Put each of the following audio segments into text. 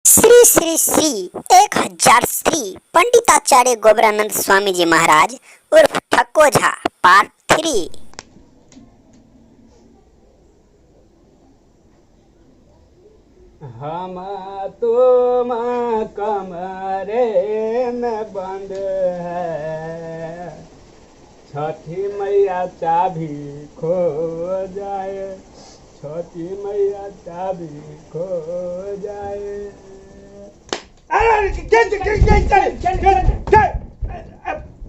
श्री श्री श्री 1000 श्री पंडिताचार्य गोबरानंद स्वामी जी महाराज उर्फ ठक्को झा पार्ट 3। हम तुम कमरे में बंद है, छठी मैया चाबी खो जाए, छठी मैया चाबी खो जाए।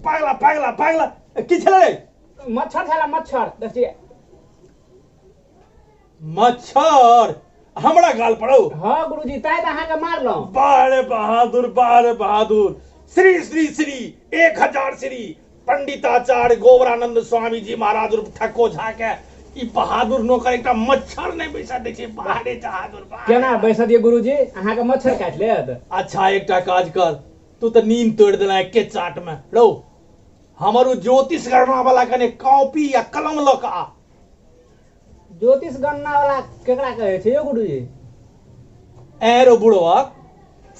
पागला पागला पागला की छले मच्छर छला मच्छर देखिए मच्छर हमरा गाल पड़ो। हाँ गुरुजी ताय त अहाँ के मारलो। बारे बहादुर श्री श्री श्री 1000 श्री पंडिताचार्य गोबरानंद स्वामी जी महाराज उर्फ ठक्को झा के ई बहादुर नौकर एकटा मच्छर नहीं बैसा दे छै। बाहरे बहादुर केना बैसा दिए गुरुजी अहाँ के मच्छर काट लेत। अच्छा एकटा काज कर, तू तो नींद तोड़ देला एके चाट में। रो हमर ज्योतिष गणना वाला कने कॉपी या कलम ल के आ। ज्योतिष गणना वाला केकरा कहे छै यो गुरुजी? एरो बुढ़वा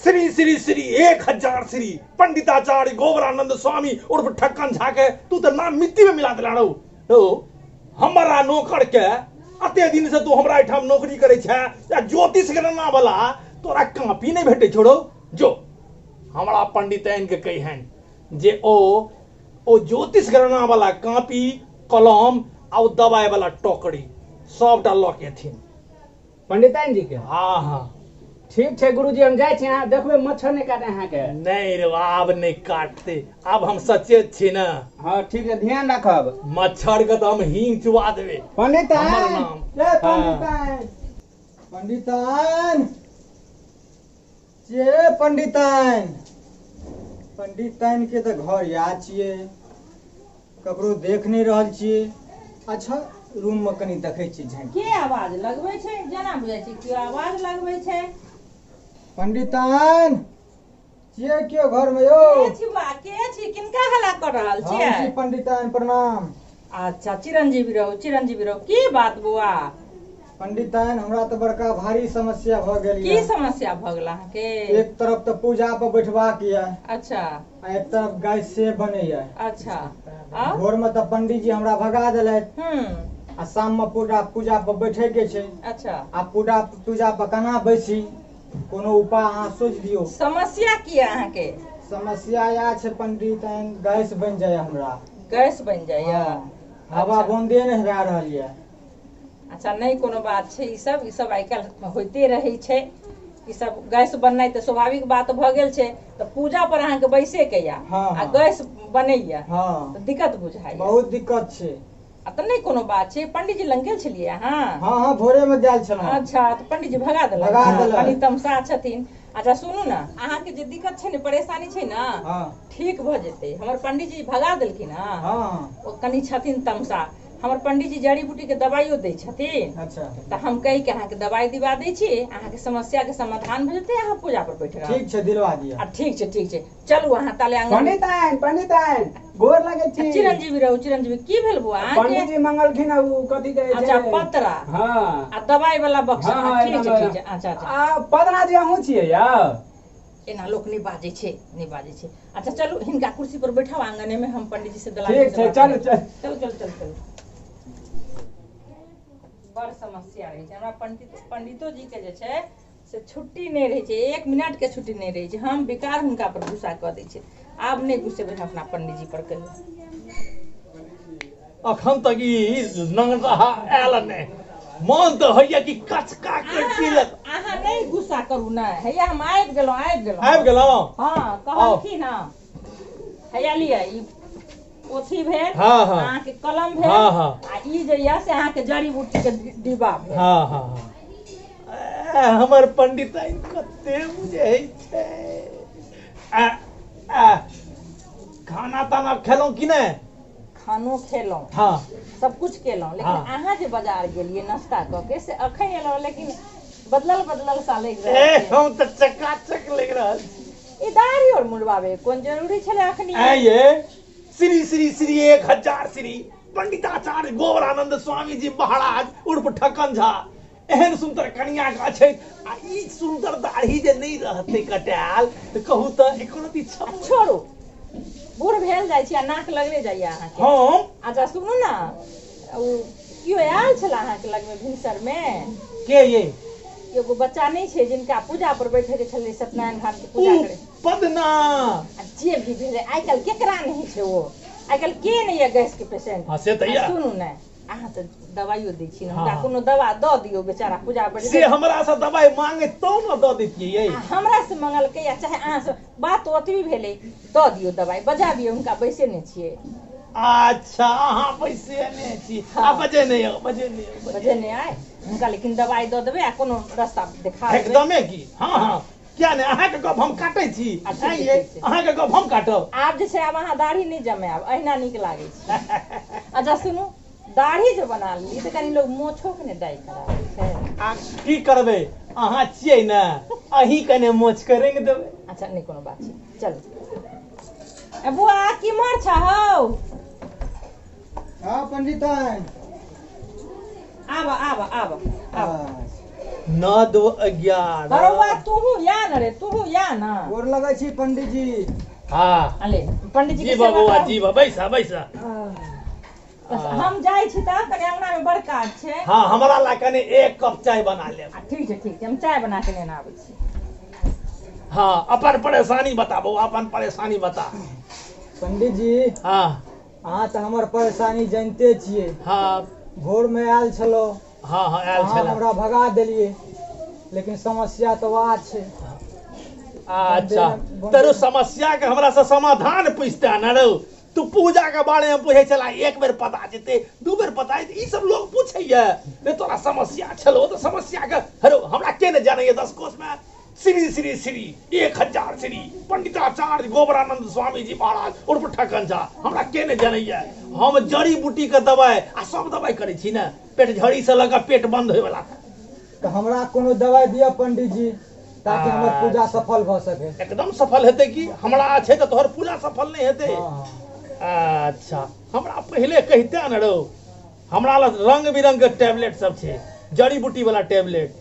श्री श्री श्री 1000 श्री पंडिताचार्य गोबरानंद स्वामी उर्फ ठक्कन झा के तू तो नाम मिट्टी में मिला देला। रो हमरा नौकर के अते दिन से तू हमरा एठाम नौकरी करे छै या ज्योतिष गणना वाला तोरा कॉपी नहीं भेटे छोड़ो। जो हमरा पंडितैन के कहिहन जे ओ ज्योतिष गणना वाला कॉपी कलम आ दवाई वाला टोकरी सबटा ल के थीन पंडिताइन जी के। हाँ हाँ ठीक छै गुरुजी हम जाय छी, अहाँ देखबे मच्छर नहीं काटे अहाँ के। नहीं रे आब नहीं काटते, अब हम सचेत छी ना। हाँ ठीक है ध्यान रखब। मच्छर के तो हम हींग चुबा देबे। पंडिताइन हमर नाम ए पंडिताइन पंडिताइन जे पंडिताइन पंडिताइन के तो घर याद छिए, ककरो देख नहीं रहल छिए। अच्छा रूम में कनी देखे छी झाँक के आवाज लगबै छै जेना बुझै छी के आवाज लगबै छै। पंडिताइन छिए क्यों घर में यो? के छी बा के छी किनका हल्ला कर रहल हम छियै? छी पंडिताइन प्रणाम। अच्छा चिरंजीवी रहो की बात बुआ? पंडिताइन हमरा तो बड़का भारी समस्या भ गेल की ये। समस्या भ गेल अहाँ के? एक तरफ तो पूजा पर बैठबाक ये, अच्छा आ एक तरफ गाय से बने ये। अच्छा आ भोर में तो पंडित जी हमरा भगा देलैथ, आ शाम में पूजा पर बैठे के छै। अच्छा आ पूजा पर केना बैसी, कोनो उपाय अहाँ सोच दियो। समस्या की है अहाँ के? समस्या या छै पंडिताइन गैस बन जाए हमरा। गैस बन जाइए? हवा अच्छा। बंदे नहीं भए रहल ये। अच्छा नहीं कोनो बात छै, ई सब आइ काल्हि होइते रहै छै। ई सब गैस बननाइ तऽ स्वाभाविक बात भऽ गेल छै। तऽ पूजा पर अहाँके बैसे के या हाँ, आ हाँ। गैस बनैया हाँ तऽ दिक्कत बुझाइए। बहुत दिक्कत छै। आ तऽ नहीं कोनो बात छै, पंडित जी लग गेल छलियै अहाँ? हाँ हाँ भोरे में गेल छलहुँ। अच्छा तो पंडित जी भगा देलक? भगा देलक। कनी तमसा छथिन। अच्छा सुनू ना, अहाँके जे दिक्कत छै ने परेशानी छै ना हाँ ठीक भऽ जेतै। हमर पंडित जी भगा देलखिन हँ। हाँ ओ कनी छथिन तमसा। हमर पंडित जी जड़ी बूटी के दवाइयो दै छथिन। अच्छा तऽ हम कहि के अहाँके दवाई दिवा दै छी, अहाँके समस्या के समाधान भऽ जेतै। अहाँ पूजा पर बैठ रहब। ठीक छै दिलवा दिया। आ ठीक छै चलू अहाँ ताले आंगन। पंडिताइन गोर लगे छी। चिरंजीवी रहू चिरंजीवी। की भेल बुआ पंडित अहाँके? जी मंगलखिन उ कथि कहे छै? अच्छा पतरा हाँ आ दवाई वाला बक्सा। हाँ, हाँ, ठीक एना छै अच्छा अच्छा। आ पदना जी अहूँ छियै या? एना लोक नहीं बाजे छै। अच्छा चलू हिनका कुर्सी पर बैठाओ आंगने में, हम पंडित जी से दलाल ठीक छै चलू चल। चल। बड़ समस्या रहे छै हमरा पंडितो जी के जे छै से छुट्टी नहीं रहे छै, 1 मिनट के छुट्टी नहीं रहे छै। हम बेकार हुनका पर गुस्सा कऽ दै छै। आब नहीं गुस्से बैठ अपना पंडित जी पर कहियो। अखन तक ई नंगरहा आयल नहीं, मन तो होइया कि कचका के पीलक। अहाँ नहीं गुस्सा करू ना। हैया हम आबि गेलहुँ आबि गेलहुँ। हाँ कहलखिन हँ। हैया लिअ ई पोथी भेल, हाँ, हाँ। अहाँके कलम भेल, हाँ, हाँ। आ ई जे यऽ से अहाँके जड़ी बूटी के डिब्बा भेल। हाँ हाँ हाँ हमर पंडिताइन कते बुझै छै। खाना ताना खेलहुँ कि नहीं? खानो खेलहुँ, हाँ सब कुछ केलहुँ, लेकिन हाँ। अहाँ जे बाजार गेलियै नाश्ता कऽ के से अखन एलहुँ, लेकिन बदलल सा लागि ए रहल छै। हम तो चकाचक लग रहल छी। ई दाढ़ी और मुड़वावे कोन जरूरी छलै अखनी? ऐ ये श्री श्री श्री 1000 श्री पंडिताचार्य गोबरानंद स्वामी जी महाराज उर्फ ठक्कन झा एहन सुंदर कनिया का छै आ ई सुंदर दाढ़ी जे नहीं रहते कटाल तो कहू तो एको रती छोड़ू बूढ़ भेल जाइ छी आ नाक लगले जाइए अहाँके हम अच्छा सुनू ना ओ कियो आयल छला अहाँके लगमे भिनसर में के ये एगो बच्चा नहीं छै जिनका पूजा पर बैठे के छलै सत्यनारायण घाट के पूजा करे पदना आ जे भी भेले आइ काल्हि केकरा नहीं छै ओ आइ काल्हि के नहीं है गैस के पेशेंट हाँ से तैया सुनू ने अहाँ तो दवाइयो दै छी हाँ। हुनका कोनो दवा दऽ दियौ बेचारा पूजा पर से हमरा से दवाई मांगे तो न दऽ देतियै आ हमरा से मंगलकै या चाहे अहाँ से बात ओतबी भेलै दऽ दियौ दवाई बजाबियौ हुनका बैसे ने छियै अच्छा अहाँ पैसे ने छी आ बजे नहीं हो बजे ने आय हुनका लेकिन दवाई दऽ देबै आ कोनो रास्ता देखा देबै एकदमे की हाँ हाँ क्या ने अहाँ के गप हम काटै छी अच्छा, ठीक ये छै। अहाँ के गप हम काटब आब जे छै आब अहाँ दाढ़ी नहीं जमायब अहिना नीक लागै छै अच्छा सुनू दाढ़ी जे बना ली तऽ कनी लोग मोछो के ने डाई कराबै छै आ की करबै अहाँ छियै ने अहीं कने मोच करेंगे देबै अच्छा नहीं कोनो बात छै चलू ए बुआ की मर छ हौ हाँ पंडिताइन आब न दो 11 बरौआ तूहू या न रे तूहू या न गोर लगै छी पंडित जी हाँ अले पंडित जी जी के सेवा बबुआ करू। जी बैसा बैसा हम जाइ छी तऽ कनी अंगना में बड़ काज छै हाँ हमरा ला कने एक कप चाय बना लेब आ ठीक छै हम चाय बना के लेने आबै छी हाँ अपन परेशानी बताबो अपन परेशानी बता पंडित जी हाँ अहाँ तऽ हमर परेशानी जानते छियै हाँ भोर में आयल छलो हाँ हाँ आयल अहाँ छला हमरा भगा देलियै लेकिन समस्या तऽ वहाँ छै अच्छा तेरो समस्या के हमरा से समाधान पूछते न रो तू पूजा के बारे में पूछे चला एक बेर पता जेते दू बेर पता जेते ई सब लोग पूछैया रे तोरा समस्या छलो तो समस्या के हेरो हमरा के ने जाने 10 कोस में श्री श्री श्री 1000 श्री पंडिताचार्य गोबरानंद स्वामी जी महाराज उर्फ ठक्कन झा हमरा के ने जानैया हम जड़ी बूटी के दवाई आ सब दवाई करे छी ना पेट झड़ी से लगा पेट बंद होय वाला तऽ हमरा कोनो दवाई दिअ पंडित जी ताकि हमर अच्छा। पूजा सफल भऽ सके एकदम सफल हेतै कि हमरा छै तऽ तोहर पूजा सफल नहीं हेतै हाँ। अच्छा हमरा पहले कहते न रो हमरा लग रंग बिरंग के टैबलेट सब छै जड़ी बूटी वाला टैबलेट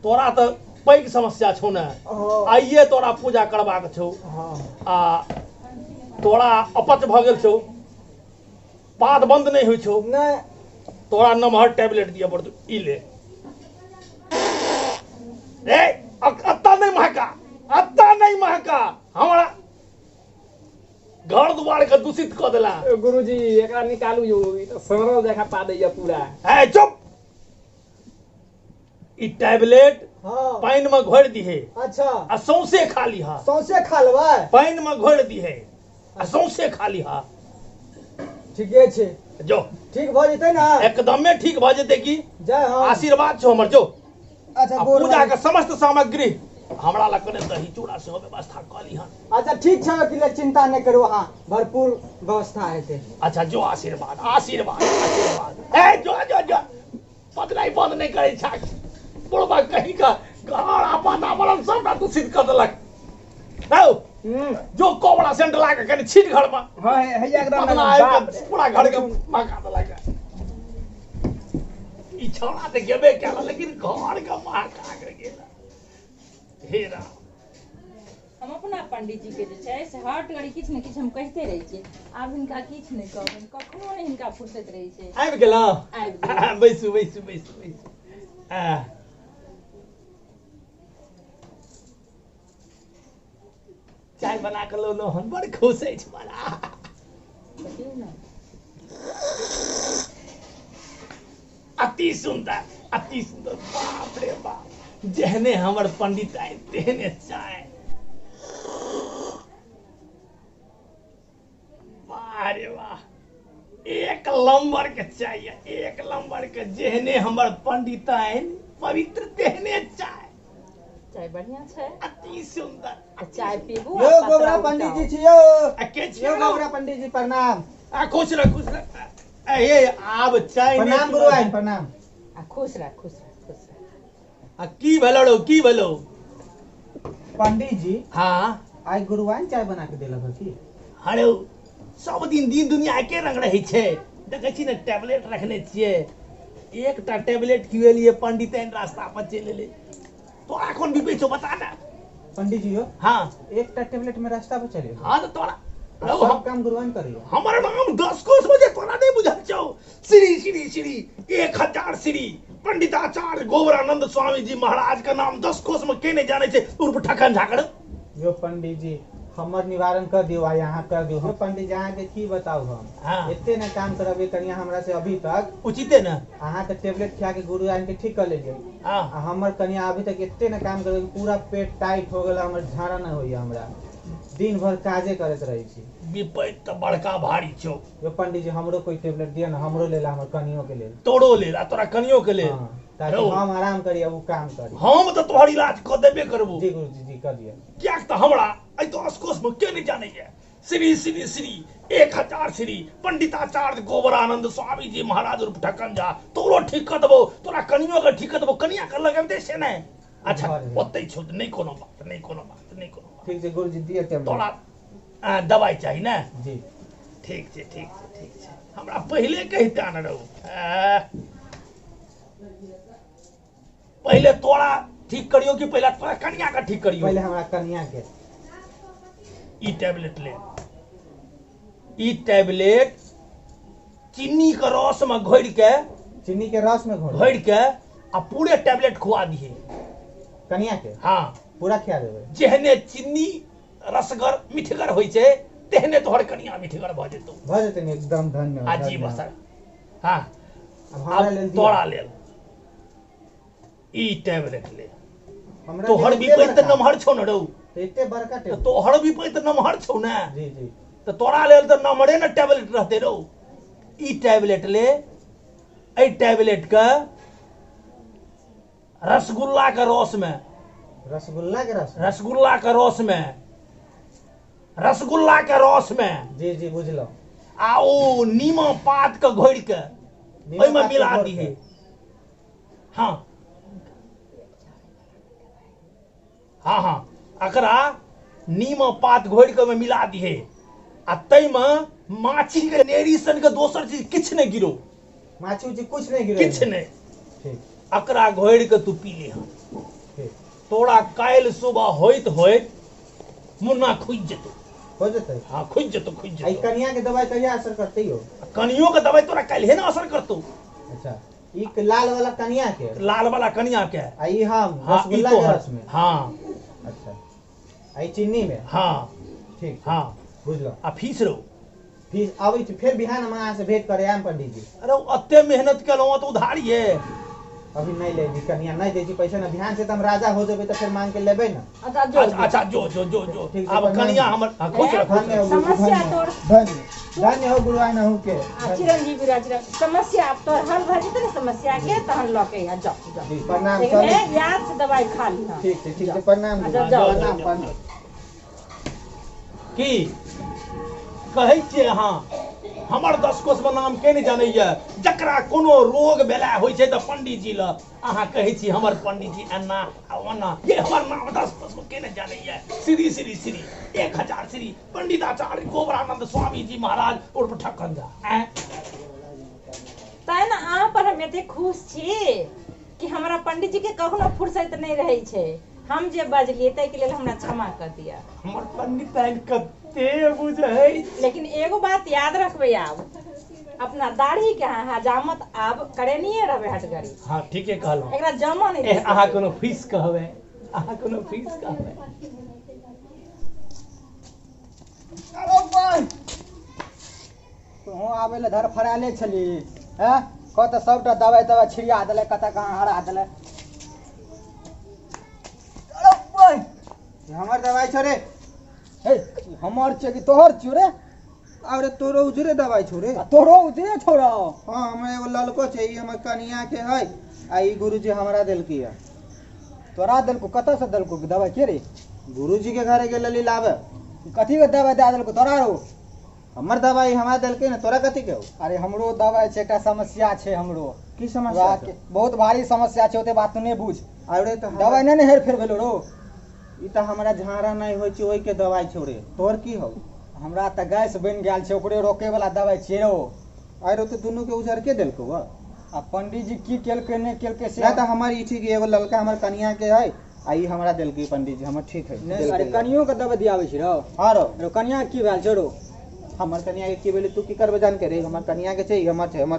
तोरा तो पैघ समस्या छौ ने हाँ। आइए तोरा पूजा करबाक छौ हाँ। आ तोरा अपच भऽ गेल छौ पाद बंद नहीं होइ छौ नहि तोरा नमहर टैबलेट दिया पड़तौ ई ले ए अत्ता नहीं महका हमरा घर दुआर के दूषित कऽ देला गुरुजी एकरा निकालू यौ ई तऽ सरल देखा पा दैया पूरा है चुप ई टैबलेट हाँ। पानि में घोरि दिहे अच्छा आ सौंसे खा लिहा सौंसे खा लेबै पानि में घोरि दिहे आ सौंसे खा लिहा ठीके छै जो ठीक भऽ जेतै ने एकदमे ठीक भऽ जेतै कि जय हाँ आशीर्वाद छौ हमर जो अच्छा आ गोर पूजा लागै के समस्त सामग्री हमरा लग कने दही चूड़ा सेहो व्यवस्था कऽ लिहन अच्छा ठीक छै ओके लेल चिंता नहि करू अहाँ भरपूर व्यवस्था हेतै अच्छा जो आशीर्वाद ए जो पतलाई बंद नहीं करे छा बुढ़बा कहीं का घर अपन वातावरण सबटा दूषित कर देलक हौ जो कोबरा सेंट लाके कने छीट घर में हां हैया एकदम पतला आबि के पूरा घर के महका देलक ई छोड़ा तऽ गेबे केला लेकिन घर के महका के गेला हे राम हम अपना पंडित जी के जे छै से हर घड़ी किछु ने किछु हम कहिते रहै छियै आब हिनका किछु नहि कहबनि कखनो नहि हिनका फुर्सत रहै छै आबि गेलौ आबि गेलहुँ। बैसू चाय बना के लो हम बड़ खुश अछि बड़ा देखियौ ने अति सुंदर बाप रे बाप जेहने हमर पंडित आए तेहने चाय वाह रे वाह एक नंबर के चाहिए एक नंबर के जेहने हमर पंडित आए पवित्र तेहने चाय चाय बढ़िया छै अति सुंदर तऽ चाय पीबू यौ गोबरा पंडित जी छी यौ आ के यौ छियै गोबरा पंडित जी प्रणाम आ खुश रह ए आब चाय नहि प्रणाम गुरुआइन प्रणाम आ खुश रह आ की भेलो पंडित जी हाँ आइ गुरुआइन चाय बना के देलक हँ की अरे सब दिन दुनिया एके रंग रहै छै देखै छी ने टैबलेट रखने छियै एकटा टेबलेट किए लिए पंडित रास्ता पर चले ले तो कौन भी बेचो बता ना। पंडित जी हो हाँ एकटा टेबलेट में रास्ता पर चले हाँ तो तोरा सब काम गुरुआन करियो। हमारा नाम 10 कोस बजे तोरा नहीं बुझल छौ। श्री श्री श्री 1000 श्री पंडिताचार्य गोबरानंद स्वामी जी महाराज का नाम 10 कोस में के नहीं जाने छे उर्फ ठकन झाकड़। यो पंडित जी हमर निवारण कर दियो आ यहाँ कर दियो। हम पंडित जी अहाँ के की बताऊ हम हाँ। एते न काम करबे कनिया हमरा से अभी तक उचिते ना अहाँ के टेबलेट खा के गुरुआन के ठीक कर लेलिए। हाँ आ हमर कनिया अभी तक एते न काम करबे पूरा पेट टाइट हो गेल हमर झाड़ा न होइया हमरा दिन भर काजे करत रही छी। विपैत तो बड़का भारी छौ। यो पंडित जी हमरो कोई टेबलेट दिया न हमरो लेला हमर कनियो के लेल। तोड़ो ले ला तोरा कनियो के ले हाँ, ताकि हम आराम करिए वो काम करी। हम तो तोहर इलाज कर देबे करबो। जी गुरुजी जी कर दिया। क्या तो हमरा आई तो अस्कोस में के नहीं जाने है। श्री श्री श्री 1000 श्री पंडिताचार्य गोबरानंद स्वामी जी महाराज उर्फ ठकन झा तोरो ठीक कर देबो तोरा कनियो के ठीक कर देबो कनिया कर लगे दे से नहीं। अच्छा ओते छो नहीं कोनो बात नहीं कोनो बात नहीं कोनो बात। ठीक छै गुरुजी दिए टेबलेट। तोरा दवाई चाहिए ना। जी ठीक छै ठीक छै ठीक छै हमरा पहले कहता न रहू। पहले तोरा ठीक करियो कि पहले तोरा कन्या का ठीक करियो। पहले हमरा कन्या के ई टैबलेट ले। ई टैबलेट चीनी के रस में घोर के चीनी के रस में घोर के आ पूरे टैबलेट खुआ दिए कन्या के। हाँ पूरा खिया देबै। जेहने चीनी रसगर मिठगर होई छै तेहने तोहर कन्या मिठगर भ जेतौ। भ जेतै ने एकदम धन्यवाद। आजी बसर। हाँ अब हमरा लेल दिया। तोरा लेल ई टैबलेट ले। हमरा तोहर भी पैत नमहर छौ न रौ। एते बड़का टेबलेट तोहर भी पैत नमहर छौ ना। जी जी तो तोरा लेल तो नमहरे न टैबलेट रहते रौ। ई टैबलेट ले। ए टैबलेट का रसगुल्ला के रस में रसगुल्ला के रस रसगुल्ला के रस में रसगुल्ला के रस में जी जी बुझलो आ ओ नीमा पात के घोर के ओइ में मिला दिहे। हाँ हाँ हाँ अकरा नीमा पात घोर के में मिला दिहे आ तै में माछी के नेरी सन के दोसर चीज किछ नहीं गिरो। माछी उछी कुछ नहीं गिरे किछ नहीं ठीक अकरा घोर के तू पी ले। ठीक तोरा काल सुबह होइत होइत मुन्ना खुज जेतो। हो जेतै। हाँ खुज जेतो खुज आई जेतो। कन्या के दवाई कहिया असर करतै हो। कनियो के दवाई तोरा काल्हे ना असर करतो। अच्छा ई लाल वाला कन्या के लाल वाला कनिया के आई हम हाँ ई रसगुल्ला तो के रस में। हाँ अच्छा आई चीनी में। हाँ ठीक हाँ बुझलो। आ फीस रो फिर आबै छी फिर बिहान हम अहाँ से भेंट करे आम पंडित जी। अरे अत्ते मेहनत केलहुँ तो उधारी है। अभी नहीं ले जी कन्या नहीं दे जी पैसा ना बिहान से तो हम राजा हो जेबै तो फिर मांग के लेबै ना। अच्छा जो अच्छा जो जो जो जो ठीक छै, अब प्रणाम। कनिया हमर हाँ, खुश रह खुश धन्य रह। हो गुरुजी, समस्या धन्य तोर धन्य हो गुरुआइन अहूँ के। चिरंजीवी राज समस्या अब तोर हल भ जेतै ने समस्या के तहन ल के आ जा जा। जी प्रणाम लेकिन सब। ए, याद से दवाई खा ली हां। ठीक छै प्रणाम अच्छा, गुरुजी, जाओ, प्रणाम जाओ, प्रणाम। की कहै छियै अहाँ हमर 10 कोस में नाम के नहीं जानैया जकरा कोनो रोग बेला होइ छै त पंडित जी ल अहाँ कहै छी हमर पंडित जी एना आ ओना ये हमर नाम 10 कोस में के नहीं जानैया। श्री श्री श्री 1000 श्री पंडिताचार्य गोबरानंद स्वामी जी महाराज उर्फ ठक्कन झा। तै ना अहाँ पर हम एते खुश छी कि हमरा पंडित जी के कखनो फुर्सत नहीं रहै छै। हम जे बजलिए तै के लेल हमरा क्षमा कर दिया। हमर पंडित आइन कते बुझै। लेकिन एगो बात याद रखबै आब अपना दाढ़ी के हजामत आब करेनिए रहबै हटगरी। हाँ ठीके कहलहुँ। एकरा जमा नहीं ए अहाँ कोनो फीस कहबै अहाँ कोनो फीस कहबै। अरे भाई तू आबे ले धर फराले छली हैं कत सबटा दवाई तवा छिड़िया देले कत कहां हरा देले। अरे भाई हमर दवाई छोरे हे हमर छै कि तोहर छियो रे। अरे तोरो उजरे दवाई छोरे तोरो उजरे छोरा। हां हमरा एगो ललको छै ई हमर कनिया के है आ ई गुरुजी हमरा देलकी है। तोरा देलको कत से देलको दवाई के रे। गुरुजी के घरे गेल ली लावे कथी के दवाई दे देलको तोरा रो। हमर दवाई हमरा देलकै ने तोरा कथी के। अरे हमरो दवाई छै एकटा समस्या छै हमरो। की समस्या छै। बहुत भारी समस्या छै ओते बात तू नहीं बुझ। अरे तो दवाई नहीं हेर फेर भेलो रो। ई त हमरा झाड़ा नहीं होय छै ओइ के दवाई छोरे। तोर की हो। हमरा त गैस बन गेल छै ओकरे रोके वाला दवाई छै रो। अरे तो दुनू के उजर के देलको व आ पंडित जी की केलके ने केलके से ना तो हमारी ई ठीक है, एगो लड़का हमर कनिया के है, आई हमरा दिल की पंडित जी हमर ठीक है। नहीं अरे कनियो के दबे दियावे छी रो। हां रो अरे कनिया की भेल छोड़ो, हमर कनिया के की भेले तू की करबे जान के रे, हमर कनिया के छै, हमर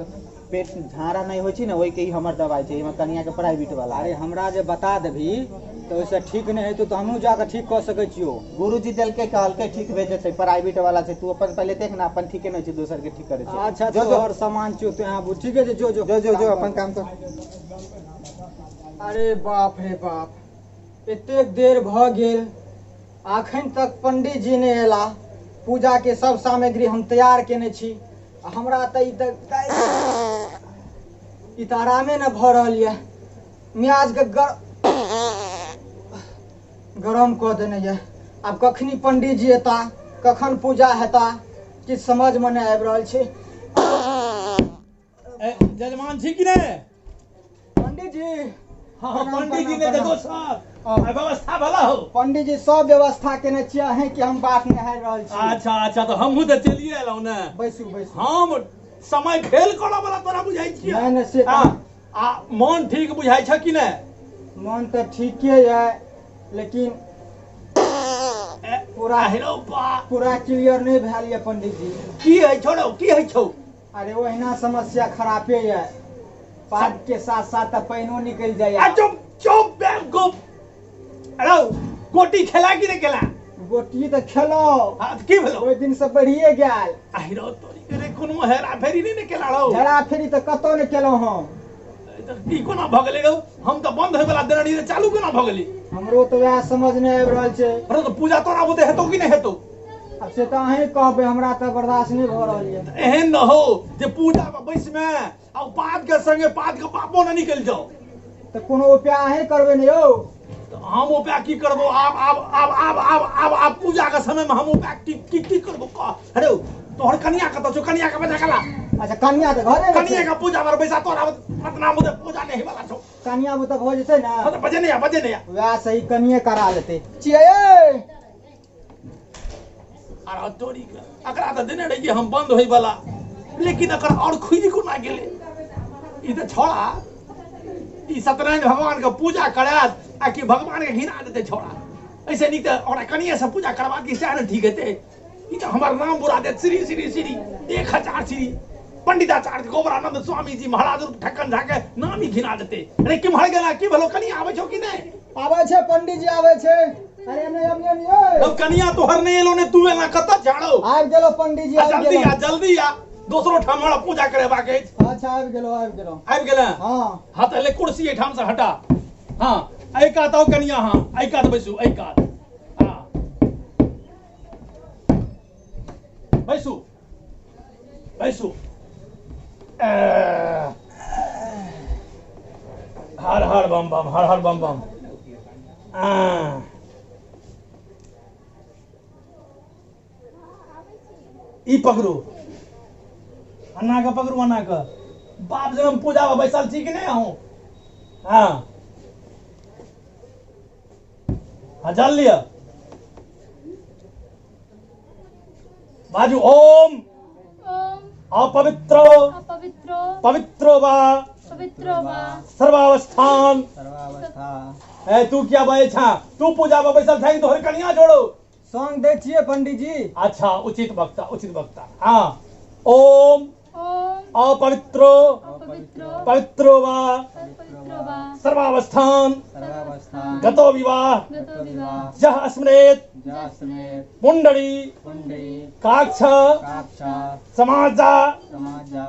पेट झाड़ा नहीं होय छी ना, ओइ के ही हमर दवाई छै, हमर कनिया के प्राइवेट वाला। अरे हमरा जे बता देबही तो ओइसे ठीक नहीं हेतु तो हमहू जाके ठीक कर सकै छियो। गुरुजी दिल के कहलके ठीक भेजे छै, प्राइवेट वाला छै, तू अपन पहले देख ना, अपन ठीके नहीं छै, दोसर के ठीक करे छै। अच्छा जो जो और सामान छियो तो यहाँ ठीक है जो जो जो अपन काम कर। अरे बाप रे बाप, एतेक देर भ गेल अखन तक पंडित जी ने एला, पूजा के सब सामग्री हम तैयार केने छी, आ हमरा त ई त आरामे न भ रहल ये, मियाज के गरम क देने ये। आब कखनी पंडित जी एता, कखन पूजा हेता, किछ समझ में नहीं आबि रहल छै। जजमान छी कि नहीं? पंडित जी हाँ पंडित जी ने देखो सर व्यवस्था भला हो। पंडित जी सब व्यवस्था केने छियै, अहें कि हम बात नहाय रहल छी। अच्छा अच्छा तो हमहू तो चलिए एलौ ने। बैसू बैसू। हम समय खेल करऽ वाला तोरा बुझाइ छियै? नहीं नहीं से आ मन ठीक बुझाइ छ कि नहीं? मन तो ठीके है, लेकिन पूरा क्लियर नहीं भेल ये पंडित जी। की है छोड़ो, की है छौ? अरे ओहिना समस्या खराबे है, पाद के साथ साथ पानियो निकल जाए। चुप चुप बेवकूफ। अरे गोटी खेला कि नहीं खेला? गोटी तो खेलो। हाँ की भेलो? ओइ दिन से बढ़िए गेल। आहिरो तोरी करे कोनो हेरा फेरी नहीं केला रहो। हेरा फेरी तो कतो नहीं केलो हम। की कोना भ गेलै रहो? हम तो बंद होय वाला देनड़ी रे चालू कोना भ गेलै? हमरो तो वह समझ नहीं आबि रहल छै। अरे तो पूजा तोरा बुते हेतौ कि नहीं हेतौ? अब से तो अहें कहबे, हमरा तो बर्दाश्त नहीं भ रहल ये। एहन न हो जे पूजा में बैस में आ पाद के संगे पाद के पापो न निकल जाओ। तो कोनो उपाय अहें करबे नहीं हो? तो हम उपाय की करबो? आप पूजा के समय में हम उपाय की करबो? अरे तोहर कन्या कत छौ? कन्या के बजा कला। अच्छा कन्या तो घरे में कन्या का पूजा में बैसा तोरा मतलब मुझे पूजा नहीं वाला छौ। कन्या बुतक हो जेतै ना, तो बजे नहीं वह सही कन्ये करा लेते छियै। अरे तोरी के अकरा तो देने रहिए हम बंद होई वाला, लेकिन अकर और खुजी को ना गेले। ई तो छोड़ा, ई सत्यनारायण भगवान के पूजा करात आ कि भगवान के घिना देते छोड़ा। ऐसे नहीं तो और कनिया से पूजा करवा के से न ठीक हेते। ई तो हमार नाम बुरा दे श्री श्री श्री 1000 श्री पंडिताचार्य गोबरानंद स्वामी जी महाराज ठक्कन झाके नाम ही घिना देते। अरे कि मर गेला की भलो? कनिया आवे छौ कि नहीं? आवे छे पंडित जी आवे छे। अरे नहीं अब नहीं ओए, अब कनिया तोहर नहीं एलो ने, तू एला कत झाड़ो? आबि गेलो पंडित जी, आबि जल्दी गेलो। आ जल्दी आ, दोसरो ठाम हमरा पूजा करे बाके। अच्छा आबि गेलो आबि गेलो। आबि गेले? हां हाँ तो ले कुर्सी एठाम से हटा। हाँ ऐ कात आओ कनिया, हाँ ऐ कात बैसू, ऐ कात। हाँ बैसू बैसू। हर हर बम बम, हर हर बम बम। ई पकड़ू, अन्ना का पकड़ू, अन्ना का। बाप जन्म पूजा में बैसल छी कि नहीं हूँ? हाँ हाँ जल लिया। बाजू ओम अपवित्रो पवित्रो वा सर्वावस्थान। ए तू क्या बे छा? तू पूजा में बैसल था, तो हर कन्या जोड़ो। सॉन्ग दे छिए पंडित जी। अच्छा उचित वक्ता। हाँ ओम अपवित्रो पवित्रो वा सर्वावस्थान गतो विवाह जह स्मृत मुंडली काक्ष समाजा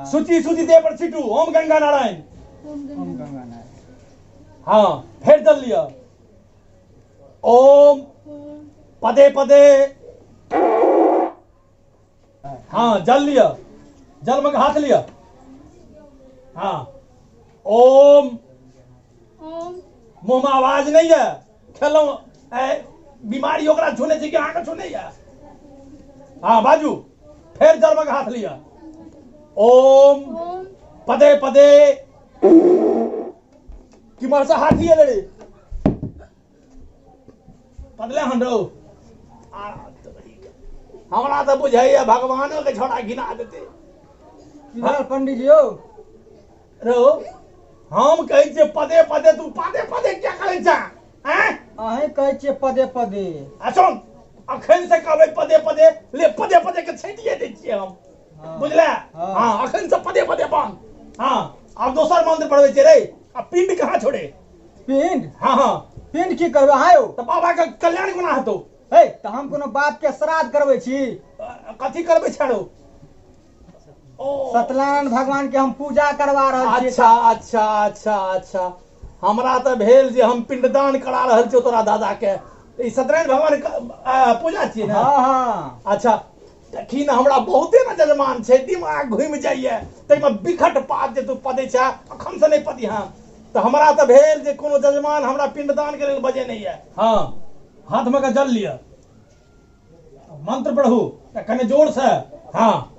सूची दे पर छिटू। ओम गंगा नारायण। हाँ फिर जल लिया। ओम पदे पदे। हाँ जल लिया, जल में हाथ लिया। हाँ ओम मुंह में आवाज नहीं है, खेलो बीमारी ओकरा छूने चाहिए, आगे छूने है। हाँ बाजू, फिर जल में हाथ लिया। ओम पदे पदे कि मरसा हाथी है लड़े पदले हंडो। हमरा तो बुझाइए भगवानों के छोड़ा गिना देते। पंडित जी हो रो हम कहै छियै पदे पदे, तू पदे पदे क्या करै छ? हैं? अहें कहै छियै पदे पदे। आ सुन, अखन से कहबै पदे पदे, ले पदे पदे के छेटिए दै छियै हम। बुझले? हाँ, अखन से पदे पदे बांध। हाँ, अब दोसर मंत्र पढ़बै छियै रे। आ पिंड कहाँ छोड़े? पिंड? हाँ हाँ, पिंड की करबै आयो? तो बाबा के कल्याण कोना हेतौ? हे तऽ हम कोनो बाप के श्राद्ध करबै छी? कथी करबै छाड़ो? ओ सत्यनारायण भगवान के हम पूजा करवा रहल छी। अच्छा अच्छा अच्छा अच्छा, हमरा तऽ भेल जे हम पिंडदान करा रहल छियौ तोरा दादा के। ई सत्यनारायण भगवान के पूजा छियै ना? हाँ हाँ। अच्छा, देखी ना हमरा बहुते ना जजमान छै, दिमाग घुमि जाइए। तैमे बिकट पात जे तू पदै छ, अखन से नहीं पदी। हाँ, तो हमरा तऽ भेल जे कोनो जजमान हमरा पिंडदान के लेल बजे नहीं है। हाँ, हाथ में का जल लिया, मंत्र पढ़ू कने जोर से। हाँ,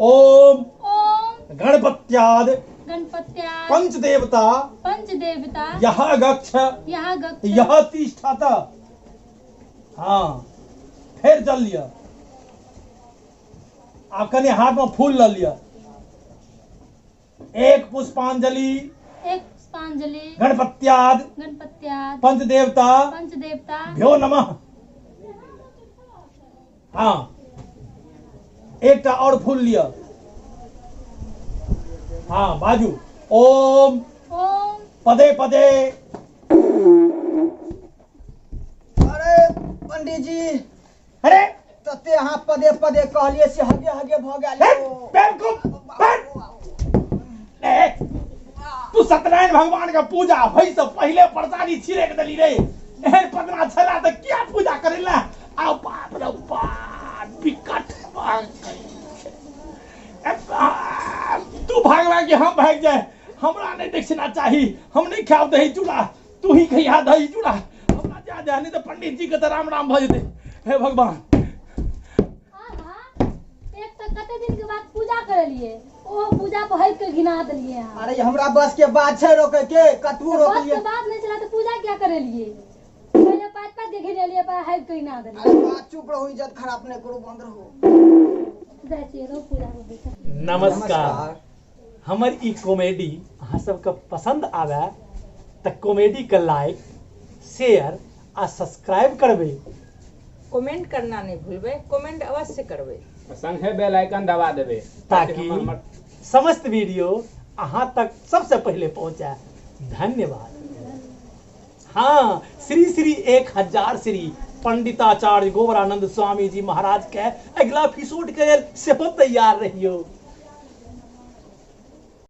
ओम ओम गणपत्याद गणपत्या पंचदेवता पंचदेवता यह गच्छ यहाँ गच्छ यह तिष्ठत। हाँ, फिर जल लिया। आप कने हाथ में फूल ल लिया। एक पुष्पांजलि एक पुष्पांजलि गणपत्याद गणपत्या पंचदेवता पंचदेवता भ्यो नमः। हाँ, एक और फूल लिया। हाँ, बाजू ओम ओम पदे पदे। अरे पंडित जी, अरे तते अहाँ पदे पदे कहलिए से हगे हगे भ गेल हे, यौ। बेवकूफ, बैठ। ए, तू सत्यनारायण भगवान का पूजा भई से पहले प्रसादी छिड़क देली रे। एहन पदना छला त क्या पूजा करेला? आ बाप रे बाप, विकट तू भागवा के हम भाग जाए। हमरा नहीं दक्षिणा चाहिए, हम नहीं खाब दही चूड़ा। तू ही खैहा दही चूड़ा, हमरा जा जा, नहीं तो पंडित जी के तो राम राम भज दे। हे भगवान, एक तो कते दिन के बाद पूजा करलिए, ओ पूजा पर हट के घिना देलिए। अहाँ अरे हमरा बस के बात छै रोके के, कतबो बस रोकलिए। के बाद नहीं चला तो पूजा क्या करलिए? पहले पाँच पाँच के घिनेलिए पर हट के घिना अरे देलिए। बात चुप रहो, इज्जत खराब नहीं करो, बंद रहो। जाइए रो पूजा को देखा। नमस्कार। हमर ई कॉमेडी अहाँ सबके पसंद आवे त कॉमेडी के लाइक शेयर आ सब्सक्राइब करबै। कमेंट करना नहीं भूलबे, कमेंट अवश्य करबे। संगे बेल आइकन दबा देबे ताकि समस्त वीडियो अहाँ तक सबसे पहले पहुंचे। धन्यवाद। हाँ, श्री श्री 1000 श्री पंडिताचार्य गोबरानंद स्वामी जी महाराज के अगला एपिसोड के लेल सेहो तैयार रहियो।